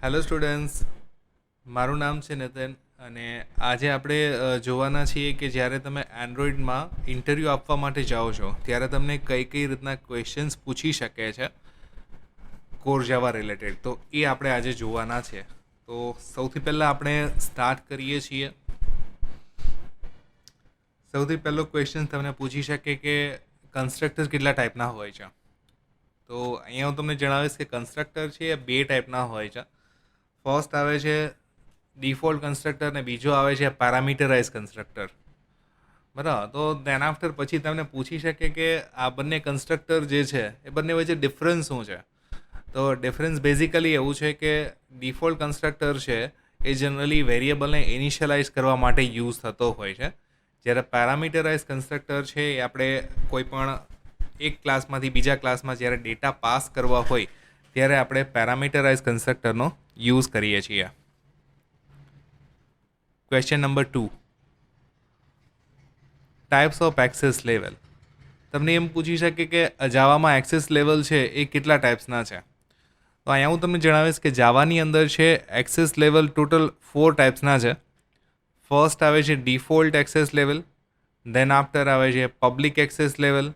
Hello students, મારું નામ છે નિતિન અને આજે આપણે જોવાના છીએ કે જ્યારે તમે એન્ડ્રોઈડમાં ઇન્ટરવ્યૂ આપવા માટે જાઓ છો ત્યારે તમને કઈ કઈ રીતના ક્વેશ્ચન્સ પૂછી શકે છે કોર જાવા રિલેટેડ. તો એ આપણે આજે જોવાના છે. તો સૌથી પહેલાં આપણે સ્ટાર્ટ કરીએ છીએ. સૌથી પહેલો ક્વેશ્ચન તમને પૂછી શકે કે કન્સ્ટ્રક્ટર કેટલા ટાઈપના હોય છે. તો અહીંયા હું તમને જણાવીશ કે કન્સ્ટ્રક્ટર છે એ બે ટાઈપના હોય છે. ફર્સ્ટ આવે છે ડિફોલ્ટ કન્સ્ટ્રક્ટર ને બીજો આવે છે પેરામીટરાઇઝ કન્સ્ટ્રક્ટર. બરાબર, તો દેન આફ્ટર પછી તમને પૂછી શકે કે આ બંને કન્સ્ટ્રક્ટર જે છે એ બંને વચ્ચે ડિફરન્સ શું છે. તો ડિફરન્સ બેઝિકલી એવું છે કે ડિફોલ્ટ કન્સ્ટ્રક્ટર છે એ જનરલી વેરિયેબલને ઇનિશિયલાઇઝ કરવા માટે યુઝ થતો હોય છે, જ્યારે પેરામીટરાઇઝ કન્સ્ટ્રક્ટર છે એ આપણે કોઈ પણ એક ક્લાસમાંથી બીજા ક્લાસમાં જ્યારે ડેટા પાસ કરવા હોય ત્યારે આપણે પેરામીટરાઇઝ કન્સ્ટ્રક્ટરનો યુઝ કરીએ છીએ. Question number 2, types of access level. તમને એમ પૂછી શકે કે જાવામાં એક્સેસ લેવલ છે એ કેટલા ટાઈપ્સના છે. તો અહીંયા હું તમને જણાવીશ કે જાવાની અંદર છે એક્સેસ લેવલ ટોટલ 4 ટાઈપ્સના છે. ફર્સ્ટ આવે છે default access level, than after આવે છે public access level,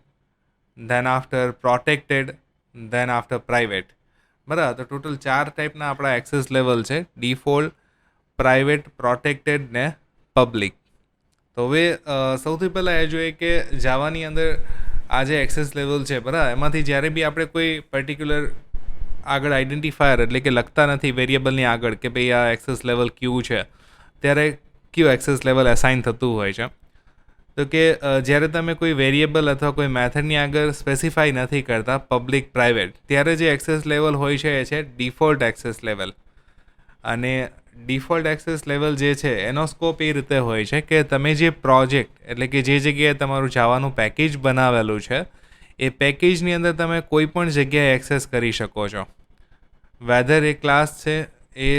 than after protected, than after private. બરાબર, તો ટોટલ 4 ટાઈપના આપણા એક્સેસ લેવલ છે: ડિફોલ્ટ, પ્રાઇવેટ, પ્રોટેક્ટેડ ને પબ્લિક. તો હવે સૌથી પહેલાં એ જોઈએ કે જાવાની અંદર આ જે એક્સેસ લેવલ છે, બરાબર, એમાંથી જ્યારે બી આપણે કોઈ પર્ટિક્યુલર આગળ આઈડેન્ટિફાયર એટલે કે લખતા નથી વેરિયેબલની આગળ કે ભાઈ આ એક્સેસ લેવલ ક્યુ છે, ત્યારે ક્યુ એક્સેસ લેવલ એસાઇન થતું હોય છે. તો કે જ્યારે તમે કોઈ વેરિયેબલ અથવા કોઈ મેથડની આગળ સ્પેસિફાઈ નથી કરતા પબ્લિક પ્રાઇવેટ, ત્યારે જે એક્સેસ લેવલ હોય છે એ છે ડિફોલ્ટ એક્સેસ લેવલ. અને ડિફોલ્ટ એક્સેસ લેવલ જે છે એનો સ્કોપ એ રીતે હોય છે કે તમે જે પ્રોજેક્ટ એટલે કે જે જગ્યાએ તમારું જાવાનું પેકેજ બનાવેલું છે એ પેકેજની અંદર તમે કોઈ પણ જગ્યાએ એક્સેસ કરી શકો છો. વેધર એ ક્લાસ છે એ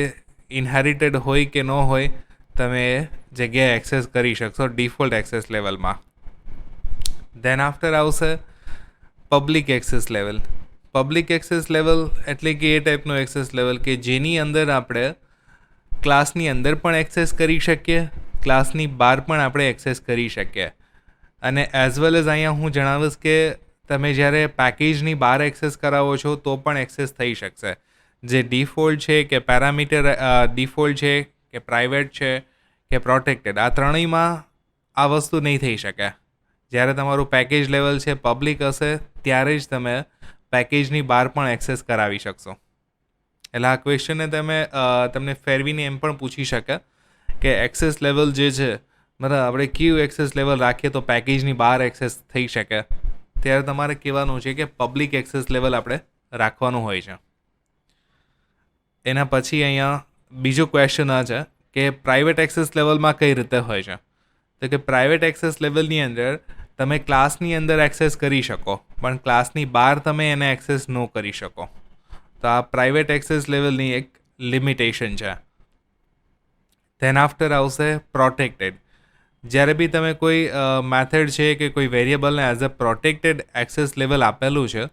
ઇનહેરિટેડ હોય કે ન હોય, તમે એ જગ્યાએ એક્સેસ કરી શકશો ડિફોલ્ટ એક્સેસ લેવલમાં. ધેન આફ્ટર આવશે public access level. Public access level એટલે કે એ ટાઈપનો એક્સેસ લેવલ કે જેની અંદર આપણે ક્લાસની અંદર પણ એક્સેસ કરી શકીએ, ક્લાસની બહાર પણ આપણે એક્સેસ કરી શકીએ. અને એઝ વેલ એઝ અહીંયા હું જણાવીશ કે તમે જ્યારે પેકેજની બહાર એક્સેસ કરાવો છો તો પણ એક્સેસ થઈ શકશે. જે ડિફોલ્ટ છે કે પેરામીટર ડિફોલ્ટ છે કે પ્રાઇવેટ છે કે પ્રોટેક્ટેડ, આ ત્રણેયમાં આ વસ્તુ નહીં થઈ શકે. જ્યારે તમારું પેકેજ લેવલ છે પબ્લિક હશે ત્યારે જ તમે પેકેજની બહાર પણ એક્સેસ કરાવી શકશો. એટલે આ ક્વેશ્ચનને તમને ફેરવીને એમ પણ પૂછી શકે કે એક્સેસ લેવલ જે છે, બરાબર, આપણે ક્યુ એક્સેસ લેવલ રાખીએ તો પેકેજની બહાર એક્સેસ થઈ શકે, ત્યારે તમારે કહેવાનું છે કે પબ્લિક એક્સેસ લેવલ આપણે રાખવાનું હોય છે. એના પછી અહીંયા બીજો ક્વેશ્ચન આ છે કે પ્રાઇવેટ એક્સેસ લેવલમાં કઈ રીતે હોય છે. તો કે પ્રાઇવેટ એક્સેસ લેવલની અંદર તમે ક્લાસની અંદર એક્સેસ કરી શકો પણ ક્લાસની બહાર તમે એને એક્સેસ ન કરી શકો. તો આ પ્રાઇવેટ એક્સેસ લેવલની એક લિમિટેશન છે. ધેન આફ્ટર આવશે પ્રોટેક્ટેડ. જ્યારે બી તમે કોઈ મેથડ છે કે કોઈ વેરિયેબલને as a protected access level આપેલું છે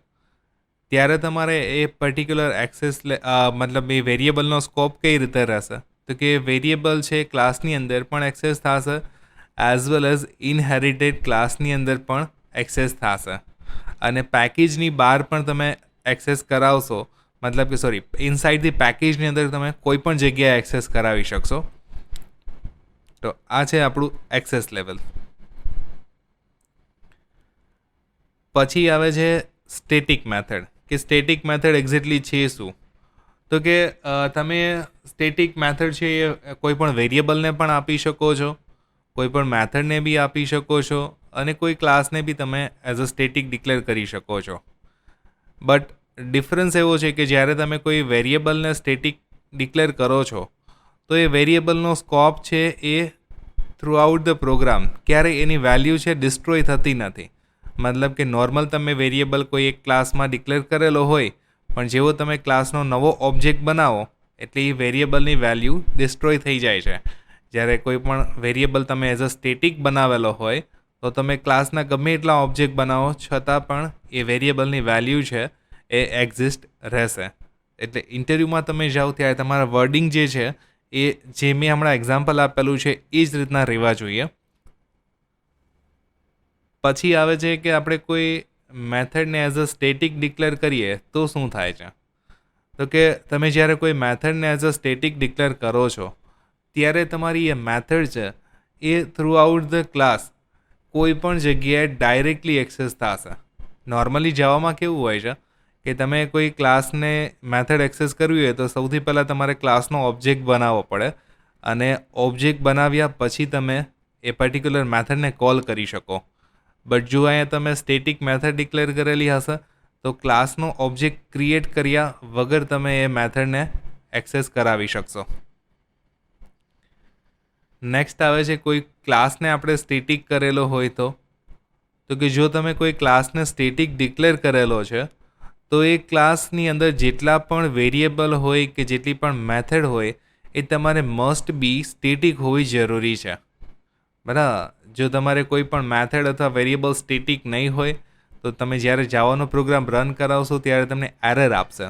ત્યારે તમારે એ પર્ટિક્યુલર એક્સેસ મતલબ એ વેરિયેબલનો સ્કોપ કઈ રીતે રહેશે. તો કે વેરિયેબલ છે ક્લાસની અંદર પણ એક્સેસ થશે એઝ વેલ એઝ ઇનહેરિટેડ ક્લાસની અંદર પણ એક્સેસ થશે. અને પેકેજની બહાર પણ તમે એક્સેસ કરાવશો, મતલબ કે ઇનસાઇડ ધી પેકેજની અંદર તમે કોઈ પણ જગ્યાએ એક્સેસ કરાવી શકશો. તો આ છે આપણું એક્સેસ લેવલ. પછી આવે છે સ્ટેટિક મેથડ. કે સ્ટેટિક મેથડ એક્ઝેક્ટલી છે શું. તો કે તમે સ્ટેટિક મેથડ છે એ કોઈ પણ વેરિયેબલને પણ આપી શકો છો, કોઈ પણ મેથડને બી આપી શકો છો અને કોઈ ક્લાસને બી તમે એઝ અ સ્ટેટિક ડિક્લેર કરી શકો છો. બટ ડિફરન્સ એવો છે કે જ્યારે તમે કોઈ વેરિયેબલને સ્ટેટિક ડિક્લેર કરો છો તો એ વેરિયેબલનો સ્કોપ છે એ થ્રુઆઉટ ધ પ્રોગ્રામ ક્યારેય એની વેલ્યુ છે ડિસ્ટ્રોય થતી નથી. મતલબ કે નોર્મલ તમે વેરિયેબલ કોઈ એક ક્લાસમાં ડિક્લેર કરેલો હોય પણ જેવો તમે ક્લાસનો નવો ઓબ્જેક્ટ બનાવો એટલે એ વેરિયેબલની વેલ્યુ ડિસ્ટ્રોય થઈ જાય છે. જ્યારે કોઈ પણ વેરિયેબલ તમે એઝ અ સ્ટેટિક બનાવેલો હોય તો તમે ક્લાસના ગમે એટલા ઓબ્જેક્ટ બનાવો છતાં પણ એ વેરિયેબલની વેલ્યુ છે એ એક્ઝિસ્ટ રહેશે. એટલે ઇન્ટરવ્યૂમાં તમે જાઓ ત્યારે તમારા વર્ડિંગ જે છે એ જે મેં હમણાં એક્ઝામ્પલ આપેલું છે એ જ રીતના રહેવા જોઈએ. પછી આવે છે કે આપણે કોઈ મેથડને એઝ અ સ્ટેટિક ડિક્લેર કરીએ તો શું થાય છે. તો કે તમે જ્યારે કોઈ મેથડને એઝ અ સ્ટેટિક ડિક્લેર કરો છો ત્યારે તમારી એ મેથડ છે એ થ્રુ આઉટ ધ ક્લાસ કોઈ પણ જગ્યાએ ડાયરેક્ટલી એક્સેસ થશે. નોર્મલી જાવામાં કેવું હોય છે કે તમે કોઈ ક્લાસને મેથડ એક્સેસ કરવી હોય તો સૌથી પહેલાં તમારે ક્લાસનો ઓબ્જેક્ટ બનાવવો પડે અને ઓબ્જેક્ટ બનાવ્યા પછી તમે એ પર્ટિક્યુલર મેથડને કોલ કરી શકો. બટ જો અહીંયા તમે સ્ટેટિક મેથડ ડિક્લેર કરેલી હશે તો ક્લાસનો ઓબ્જેક્ટ ક્રિએટ કર્યા વગર તમે એ મેથડને એક્સેસ કરાવી શકશો. નેક્સ્ટ આવે છે કોઈ ક્લાસને આપણે સ્ટેટિક કરેલો હોય તો કે જો તમે કોઈ ક્લાસને સ્ટેટિક ડિક્લેર કરેલો છે તો એ ક્લાસની અંદર જેટલા પણ વેરિયેબલ હોય કે જેટલી પણ મેથડ હોય એ તમારે મસ્ટ બી સ્ટેટિક હોવી જરૂરી છે. બરાબર. જો તમારે કોઈ પણ મેથડ અથવા વેરિયેબલ સ્ટેટિક નહીં હોય તો તમે જ્યારે જાવાનો પ્રોગ્રામ રન કરાવશો ત્યારે તમને એરર આપશે.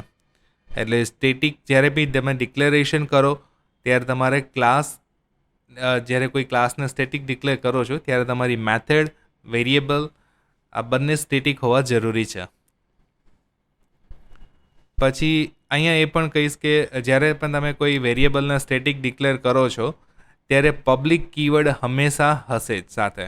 એટલે સ્ટેટિક જ્યારે બી તમે ડિક્લેરેશન કરો ત્યારે તમારે જ્યારે કોઈ ક્લાસને સ્ટેટિક ડિક્લેર કરો છો ત્યારે તમારી મેથડ વેરિયેબલ આ બંને સ્ટેટિક હોવા જરૂરી છે. પછી અહીંયા એ પણ કહીશ કે જ્યારે પણ તમે કોઈ વેરિયેબલને સ્ટેટિક ડિક્લેર કરો છો ત્યારે પબ્લિક કીવર્ડ હંમેશા હશે જ સાથે.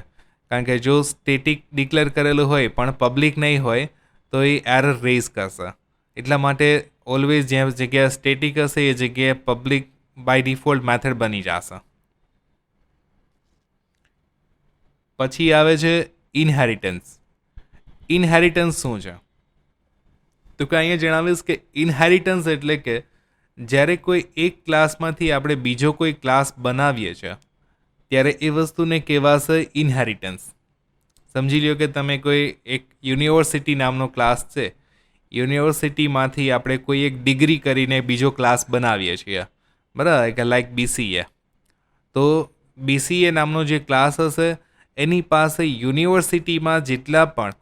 કારણ કે જો સ્ટેટિક ડિક્લેર કરેલું હોય પણ પબ્લિક નહીં હોય તો એ એરર રેઝ કરશે. એટલા માટે ઓલવેઝ જ્યાં જગ્યાએ સ્ટેટિક હશે એ જગ્યાએ પબ્લિક બાય ડિફોલ્ટ મેથડ બની જશે. પછી આવે છે ઇનહેરિટન્સ. ઇનહેરિટન્સ શું છે? તો કે અહીંયા જણાવીશ કે ઇનહેરિટન્સ એટલે કે જ્યારે કોઈ એક ક્લાસમાંથી આપણે બીજો કોઈ ક્લાસ બનાવીએ છીએ ત્યારે એ વસ્તુને કહેવાશે ઇનહેરિટન્સ. સમજી લો કે તમે કોઈ એક યુનિવર્સિટી નામનો ક્લાસ છે, યુનિવર્સિટીમાંથી આપણે કોઈ એક ડિગ્રી કરીને બીજો ક્લાસ બનાવીએ છીએ, બરાબર, કે લાઈક BCA. તો BCA નામનો જે ક્લાસ હશે એની પાસે યુનિવર્સિટીમાં જેટલા પણ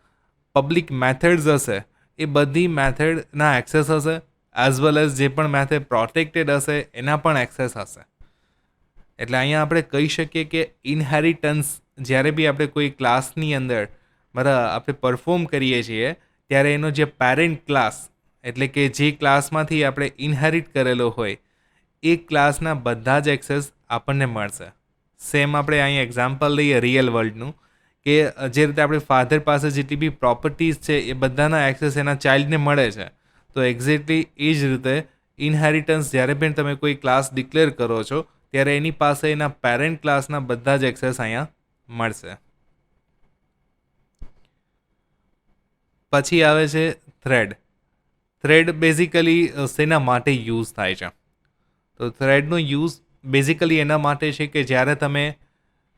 પબ્લિક મેથડ્સ હશે એ બધી મેથડના એક્સેસ હશે, એઝ વેલ એઝ જે પણ મેથડ પ્રોટેક્ટેડ હશે એના પણ એક્સેસ હશે. એટલે અહીંયા આપણે કહી શકીએ કે ઇનહેરિટન્સ જ્યારે બી આપણે કોઈ ક્લાસની અંદર બરાબર આપણે પરફોર્મ કરીએ છીએ ત્યારે એનો જે પેરેન્ટ ક્લાસ એટલે કે જે ક્લાસમાંથી આપણે ઇનહેરિટ કરેલો હોય એ ક્લાસના બધા જ એક્સેસ આપણને મળશે. સેમ આપણે અહીંયા એક્ઝામ્પલ લઈએ રિયલ વર્લ્ડનું કે જે રીતે આપણે ફાધર પાસે જેટલી બી પ્રોપર્ટીઝ છે એ બધાના એક્સેસ એના ચાઇલ્ડને મળે છે. તો એક્ઝેક્ટલી એ જ રીતે ઇનહેરિટન્સ જ્યારે પણ તમે કોઈ ક્લાસ ડિક્લેર કરો છો ત્યારે એની પાસે એના પેરેન્ટ ક્લાસના બધા જ એક્સેસ અહીંયા મળશે. પછી આવે છે થ્રેડ. થ્રેડ બેઝિકલી શેના માટે યુઝ થાય છે? તો થ્રેડનો યુઝ બેઝિકલી એના માટે છે કે જ્યારે તમે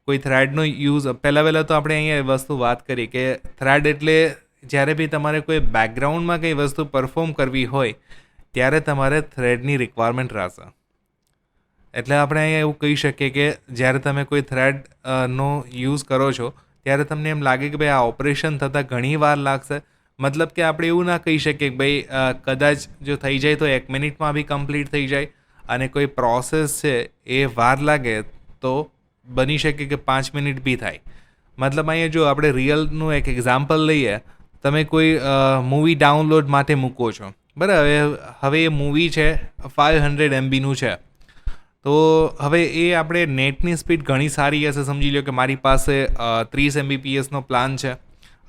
કોઈ થ્રેડનો યુઝ પહેલાં તો આપણે અહીંયા એ વસ્તુ વાત કરી કે થ્રેડ એટલે જ્યારે બી તમારે કોઈ બેકગ્રાઉન્ડમાં કંઈ વસ્તુ પરફોર્મ કરવી હોય ત્યારે તમારે થ્રેડની રિક્વાયરમેન્ટ રહેશે. એટલે આપણે અહીંયા એવું કહી શકીએ કે જ્યારે તમે કોઈ થ્રેડ નો યુઝ કરો છો ત્યારે તમને એમ લાગે કે ભાઈ આ ઓપરેશન થતાં ઘણી વાર લાગશે. મતલબ કે આપણે એવું ના કહી શકીએ કે ભાઈ કદાચ જો થઈ જાય તો 1 મિનિટમાં બી કમ્પ્લીટ થઈ જાય અને કોઈ પ્રોસેસ છે એ વાર લાગે તો બની શકે કે 5 મિનિટ બી થાય. મતલબ અહીંયા જો આપણે રિયલનું એક એક્ઝામ્પલ લઈએ, તમે કોઈ મૂવી ડાઉનલોડ માટે મૂકો છો, બરાબર. હવે એ મૂવી છે 500 MBનું છે, તો હવે એ આપણે નેટની સ્પીડ ઘણી સારી હશે. સમજી લો કે મારી પાસે 30 Mbpsનો પ્લાન છે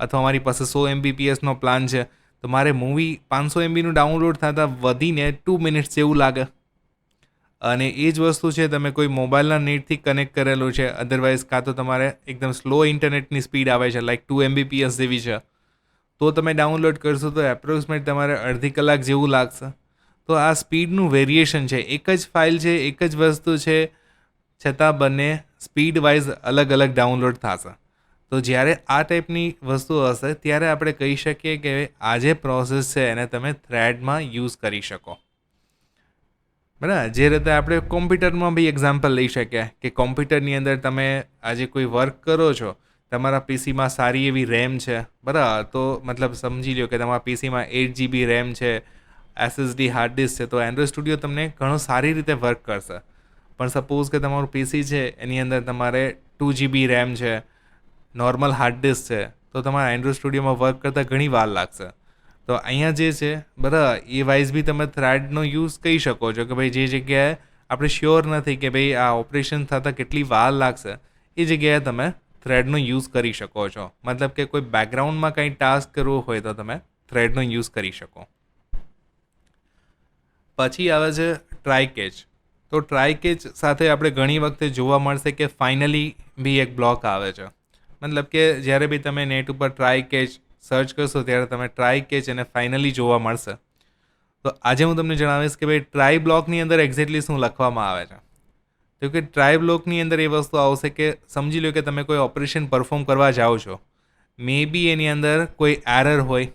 અથવા મારી પાસે 100 Mbpsનો પ્લાન છે, તો મારે મૂવી 500 MBનું ડાઉનલોડ થતાં વધીને 2 મિનિટ્સ જેવું લાગે. અને એ જ વસ્તુ છે તમે કોઈ મોબાઈલના નેટથી કનેક્ટ કરેલું છે, અધરવાઇઝ કાં તો તમારે એકદમ સ્લો ઇન્ટરનેટની સ્પીડ આવે છે લાઈક 2 Mbps જેવી છે, તો તમે ડાઉનલોડ કરશો તો એપ્રોક્સિમેટ તમારે અડધી કલાક જેવું લાગશે. તો આ સ્પીડનું વેરિએશન છે. એક જ ફાઇલ છે, એક જ વસ્તુ છે, છતાં બંને સ્પીડ વાઇઝ અલગ અલગ ડાઉનલોડ થશે. તો જ્યારે આ ટાઈપની વસ્તુ હશે ત્યારે આપણે કહી શકીએ કે આ જે પ્રોસેસ છે એને તમે થ્રેડમાં યુઝ કરી શકો. બરાબર. જે રીતે આપણે કોમ્પ્યુટરમાં બી એક્ઝામ્પલ લઈ શકીએ કે કોમ્પ્યુટરની અંદર તમે આજે કોઈ વર્ક કરો છો, તમારા પીસીમાં સારી એવી રેમ છે, બરાબર, તો મતલબ સમજી લો કે તમારા પીસીમાં 8 GB રેમ છે SSD હાર્ડ ડિસ્ક છે, તો એન્ડ્રોઇડ સ્ટુડિયો તમને ઘણો સારી રીતે વર્ક કરશે. પણ સપોઝ કે તમારું પીસી છે એની અંદર તમારે 2 GB રેમ છે, નોર્મલ હાર્ડ ડિસ્ક છે, તો તમારા એન્ડ્રોઇડ સ્ટુડિયોમાં વર્ક કરતાં ઘણી વાર લાગશે. તો અહીંયા જે છે બરાબર એ વાઇઝ બી તમે થ્રેડનો યુઝ કરી શકો છો કે ભાઈ જે જગ્યાએ આપણે શ્યોર નથી કે ભાઈ આ ઓપરેશન થતાં કેટલી વાર લાગશે, એ જગ્યાએ તમે થ્રેડનો યુઝ કરી શકો છો. મતલબ કે કોઈ બેકગ્રાઉન્ડમાં કંઈ ટાસ્ક કરવો હોય તો તમે થ્રેડનો યુઝ કરી શકો. પછી આવે છે ટ્રાય કેચ. તો ટ્રાય કેચ સાથે આપણે ઘણી વખતે જોવા મળશે કે ફાઇનલી બી એક બ્લોક આવે છે. મતલબ કે જ્યારે બી તમે નેટ ઉપર ટ્રાય કેચ સર્ચ કરશો ત્યારે તમે ટ્રાય કેચ અને ફાઇનલી જોવા મળશે. તો આજે હું તમને જણાવીશ કે ભાઈ ટ્રાય બ્લોકની અંદર એક્ઝેક્ટલી શું લખવામાં આવે છે. તો કે ટ્રાય બ્લોકની અંદર એ વસ્તુ આવશે કે સમજી લો કે તમે કોઈ ઓપરેશન પરફોર્મ કરવા જાઓ છો, મે બી એની અંદર કોઈ એરર હોય,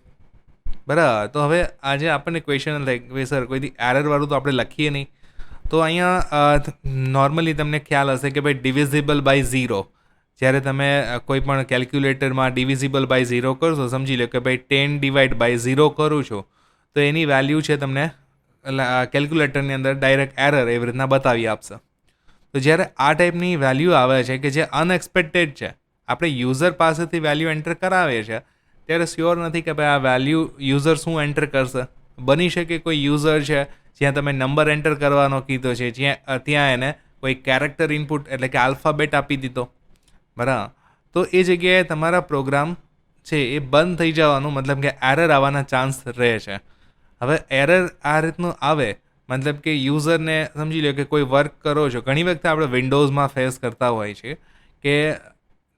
બરાબર. તો હવે આજે આપણને ક્વેશ્ચન લાઈક ભાઈ સર કોઈથી એરરવાળું તો આપણે લખીએ નહીં. તો અહીંયા નોર્મલી તમને ખ્યાલ હશે કે ભાઈ ડિવિઝિબલ બાય 0. જ્યારે તમે કોઈ પણ કેલ્ક્યુલેટરમાં ડિવિઝિબલ બાય 0 કરશો, સમજી લો કે ભાઈ 10/0 કરું છું, તો એની વેલ્યુ છે તમને કેલ્ક્યુલેટરની અંદર ડાયરેક્ટ એરર એવી રીતના બતાવી આપશે. તો જ્યારે આ ટાઈપની વેલ્યુ આવે છે કે જે અનએક્સપેક્ટેડ છે, આપણે યુઝર પાસેથી વેલ્યુ એન્ટર કરાવીએ છીએ ત્યારે શ્યોર નથી કે ભાઈ આ વેલ્યુ યુઝર શું એન્ટર કરશે. બની શકે કોઈ યુઝર છે જ્યાં તમે નંબર એન્ટર કરવાનો કીધો છે, ત્યાં એને કોઈ કેરેક્ટર ઇનપુટ એટલે કે આલ્ફાબેટ આપી દીધો, બરાબર. તો એ જગ્યાએ તમારા પ્રોગ્રામ છે એ બંધ થઈ જવાનું, મતલબ કે એરર આવવાના ચાન્સ રહે છે. હવે એરર આ રીતનું આવે મતલબ કે યુઝરને સમજી લો કે કોઈ વર્ક કરો છો, ઘણી વખતે આપણે વિન્ડોઝમાં ફેસ કરતા હોય છે કે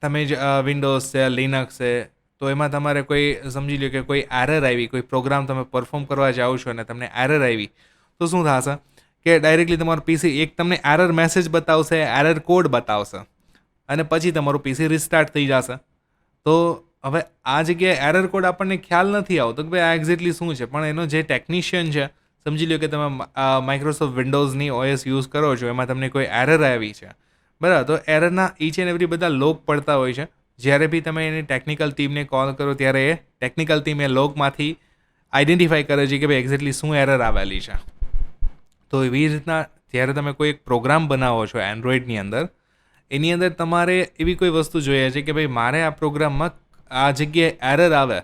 તમે વિન્ડોઝ છે, લિનક્સ છે, તો એમાં તમારે કોઈ સમજી લો કે કોઈ એરર આવી, કોઈ પ્રોગ્રામ તમે પરફોર્મ કરવા જાઓ છો અને તમને એરર આવી, તો શું થશે કે ડાયરેક્ટલી તમારું પીસી એક તમને એરર મેસેજ બતાવશે, એરર કોડ બતાવશે અને પછી તમારું પીસી રિસ્ટાર્ટ થઈ જશે. તો હવે આ જગ્યાએ એરર કોડ આપણને ખ્યાલ નથી આવતો કે ભાઈ આ એક્ઝેક્ટલી શું છે, પણ એનો જે ટેકનિશિયન છે, સમજી લો કે તમે માઇક્રોસોફ્ટ વિન્ડોઝની OS યુઝ કરો છો, એમાં તમને કોઈ એરર આવી છે, બરાબર. તો એરરના ઈચ એન્ડ એવરી બધા લોગ પડતા હોય છે. જ્યારે બી તમે એની ટેકનિકલ ટીમને કોલ કરો ત્યારે એ ટેકનિકલ ટીમ એ લોગમાંથી આઈડેન્ટિફાઈ કરે છે કે ભાઈ એક્ઝેક્ટલી શું એરર આવેલી છે. તો એવી રીતના જ્યારે તમે કોઈ એક પ્રોગ્રામ બનાવો છો એન્ડ્રોઈડની અંદર, એની અંદર તમારે એવી કોઈ વસ્તુ જોઈએ છે કે ભાઈ મારે આ પ્રોગ્રામમાં આ જગ્યાએ એરર આવે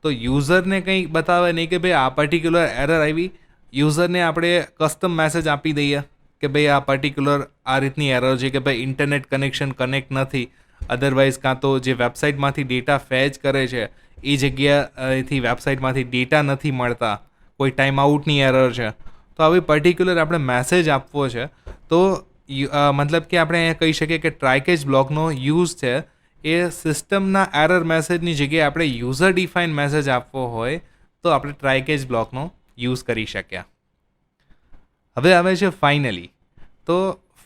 તો યુઝરને કંઈ બતાવે નહીં કે ભાઈ આ પર્ટિક્યુલર એરર આવી, યુઝરને આપણે કસ્ટમ મેસેજ આપી દઈએ કે ભાઈ આ પર્ટિક્યુલર આ રીતની એરર છે કે ભાઈ ઇન્ટરનેટ કનેક્શન કનેક્ટ નથી, અધરવાઇઝ કાં તો જે વેબસાઇટમાંથી ડેટા ફેચ કરે છે એ જગ્યાએથી વેબસાઇટમાંથી ડેટા નથી મળતા, કોઈ ટાઈમ આઉટની એરર છે, તો આવી પર્ટિક્યુલર આપણે મેસેજ આપવો છે. તો મતલબ કે આપણે અહીંયા કહી શકીએ કે ટ્રાયકેચ બ્લોકનો યુઝ છે એ સિસ્ટમના એરર મેસેજની જગ્યાએ આપણે યુઝર ડિફાઇન મેસેજ આપવો હોય તો આપણે ટ્રાયકેચ બ્લોકનો યુઝ કરી શક્યા. હવે આવે છે ફાઇનલી. તો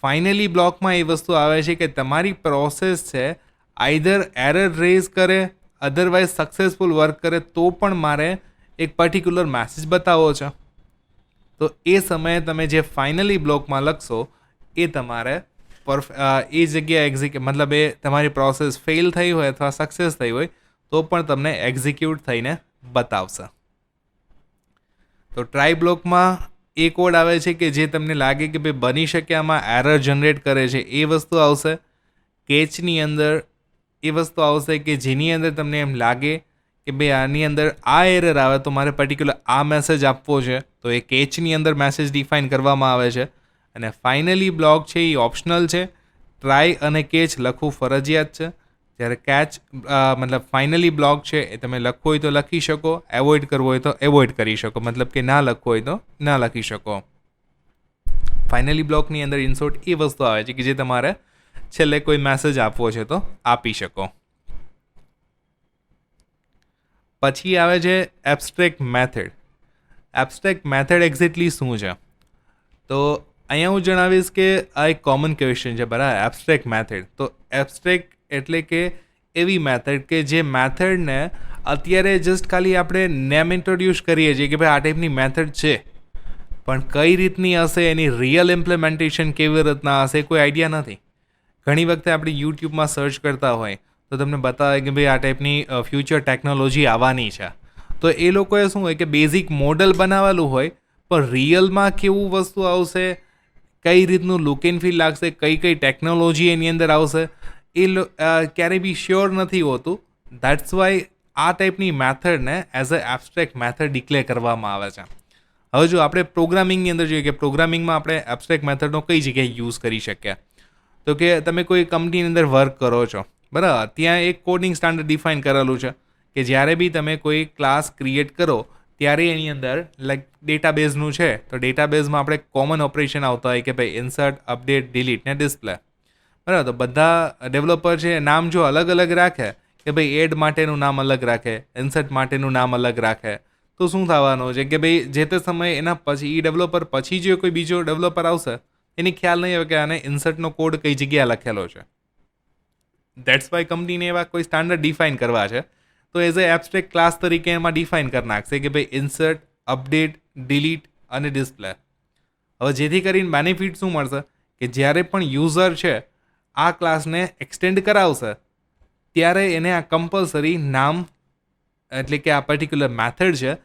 ફાઇનલી બ્લોકમાં એ વસ્તુ આવે છે કે તમારી પ્રોસેસ છે આઈધર એરર રેઝ કરે, અધરવાઇઝ સક્સેસફુલ વર્ક કરે તો પણ મારે એક પર્ટિક્યુલર મેસેજ બતાવવો છે. તો એ સમયે તમે જે ફાઇનલી બ્લોકમાં લખશો એ તમારે એ જગ્યાએ મતલબ એ તમારી પ્રોસેસ ફેલ થઈ હોય અથવા સક્સેસ થઈ હોય તો પણ તમને એક્ઝિક્યુટ થઈને બતાવશે. તો ટ્રાય બ્લોકમાં એ કોડ આવે છે કે જે તમને લાગે કે ભાઈ બની શકે આમાં એરર જનરેટ કરે છે, એ વસ્તુ આવશે. કેચની અંદર એ વસ્તુ આવશે કે જેની અંદર તમને એમ લાગે કે ભાઈ આની અંદર આ એરર આવે તો મારે પર્ટિક્યુલર આ મેસેજ આપવો છે, તો એ કેચની અંદર મેસેજ ડિફાઇન કરવામાં આવે છે. અને ફાઇનલી બ્લોક છે એ ઓપ્શનલ છે, ટ્રાય અને કેચ લખવું ફરજિયાત છે. જ્યારે કેચ મતલબ ફાઇનલી બ્લોક છે એ તમે લખવું હોય તો લખી શકો, એવોઇડ કરવો હોય તો એવોઇડ કરી શકો, મતલબ કે ના લખવું હોય તો ના લખી શકો. ફાઇનલી બ્લોકની અંદર ઇન્સર્ટ એ વસ્તુ આવે છે કે જે તમારે છેલ્લે કોઈ મેસેજ આપવો છે તો આપી શકો. પછી આવે છે abstract method. Abstract method exactly શું છે? તો અહીંયા હું જણાવીશ કે આ એક કોમન ક્વેશ્ચન છે, બરાબર. એબ્સ્ટ્રેક્ટ મેથડ, તો એબ્સ્ટ્રેક્ટ એટલે કે એવી મેથડ કે જે મેથડને અત્યારે જસ્ટ ખાલી આપણે નેમ ઇન્ટ્રોડ્યુસ કરીએ છીએ કે ભાઈ આ ટાઈપની મેથડ છે, પણ કઈ રીતની હશે, એની રિયલ ઇમ્પ્લિમેન્ટેશન કેવી રીતના હશે કોઈ આઈડિયા નથી. ઘણી વખતે આપણે યુટ્યુબમાં સર્ચ કરતા હોય તો તમને બતાવે કે ભાઈ આ ટાઈપની ફ્યુચર ટેકનોલોજી આવવાની છે, તો એ લોકોએ શું હોય કે બેઝિક મોડલ બનાવેલું હોય, પણ રિયલમાં કેવું વસ્તુ આવશે, કઈ રીતનું લુક એન્ડ ફીલ લાગશે, કઈ કઈ ટેકનોલોજી એની અંદર આવશે, ક્યારેય બી શ્યોર નથી હોતું. દેટ્સ વાય આ ટાઈપની મેથડને as a abstract method declare કરવામાં આવે છે. હવે જો આપણે પ્રોગ્રામિંગની અંદર જોઈએ કે પ્રોગ્રામિંગમાં આપણે એબ્સ્ટ્રેક્ટ મેથડનો કઈ જગ્યાએ યુઝ કરી શકીએ, તો કે તમે કોઈ કંપનીની અંદર વર્ક કરો છો, બરાબર, ત્યાં એક કોડિંગ સ્ટાન્ડર્ડ ડિફાઇન કરેલું છે કે જ્યારે બી તમે કોઈ ક્લાસ ક્રિએટ કરો ત્યારે એની અંદર લાઈક ડેટાબેઝનું છે, તો ડેટાબેઝમાં આપણે કોમન ઓપરેશન આવતા હોય કે ભાઈ ઇન્સર્ટ, અપડેટ, ડિલીટ ને ડિસ્પ્લે, બરાબર. તો બધા ડેવલપર છે નામ જો અલગ અલગ રાખે કે ભાઈ એડ માટેનું નામ અલગ રાખે, ઇન્સર્ટ માટેનું નામ અલગ રાખે, તો શું થવાનું છે કે ભાઈ જે તે સમયે એના પછી એ ડેવલપર પછી જો કોઈ બીજો ડેવલપર આવશે એની ખ્યાલ નહીં આવે કે આને ઇન્સર્ટનો કોડ કઈ જગ્યાએ લખેલો છે. દેટ્સ વાય કંપનીને એવા કોઈ સ્ટાન્ડર્ડ ડિફાઇન કરવા છે, તો એઝ અ એબ્સ્ટ્રેક્ટ ક્લાસ તરીકે એમાં ડિફાઇન કરી નાખશે કે ભાઈ ઇન્સર્ટ, અપડેટ, ડિલીટ અને ડિસ્પ્લે. હવે જેથી કરીને બેનિફિટ શું મળશે કે જ્યારે પણ યુઝર છે આ ક્લાસને એક્સટેન્ડ કરાવશે ત્યારે એને આ કમ્પલસરી નામ એટલે કે આ પર્ટિક્યુલર મેથડ છે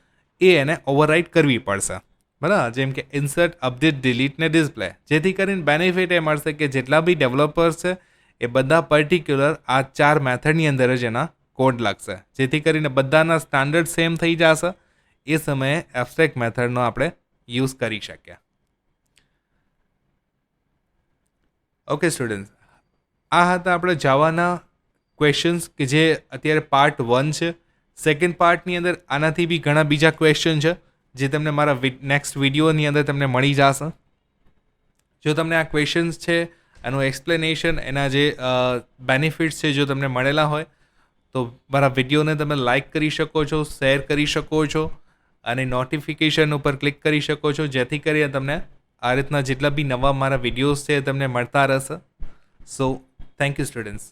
એ એને ઓવરરાઇડ કરવી પડશે, બરાબર. જેમ કે ઇન્સર્ટ, અપડેટ, ડિલીટ ને ડિસ્પ્લે. જેથી કરીને બેનિફિટ એ મળશે કે જેટલા બી ડેવલપર્સ છે એ બધા પર્ટિક્યુલર આ 4 મેથડની અંદર જ એના કોડ લાગશે, જેથી કરીને બધાના સ્ટાન્ડર્ડ સેમ થઈ જશે. એ સમયે એબ્સ્ટ્રેક્ટ મેથડનો આપણે યુઝ કરી શકીએ. ઓકે સ્ટુડન્ટ્સ, આ હતા આપણે જાવાના ક્વેશ્ચન્સ કે જે અત્યારે પાર્ટ 1 છે. સેકન્ડ પાર્ટની અંદર આનાથી બી ઘણા બીજા ક્વેશ્ચન છે જે તમને મારા નેક્સ્ટ વિડીયોની અંદર તમને મળી જશે. જો તમને આ ક્વેશ્ચન્સ છે એનું એક્સપ્લેનેશન, એના જે બેનિફિટ્સ છે જો તમને મળેલા હોય તો મારા વિડીયોને તમે લાઇક કરી શકો છો, શેર કરી શકો છો અને નોટિફિકેશન ઉપર ક્લિક કરી શકો છો, જેથી કરીને તમને આ રીતના જેટલા બી નવા મારા વિડીયોઝ છે તમને મળતા રહેશે. So thank you students.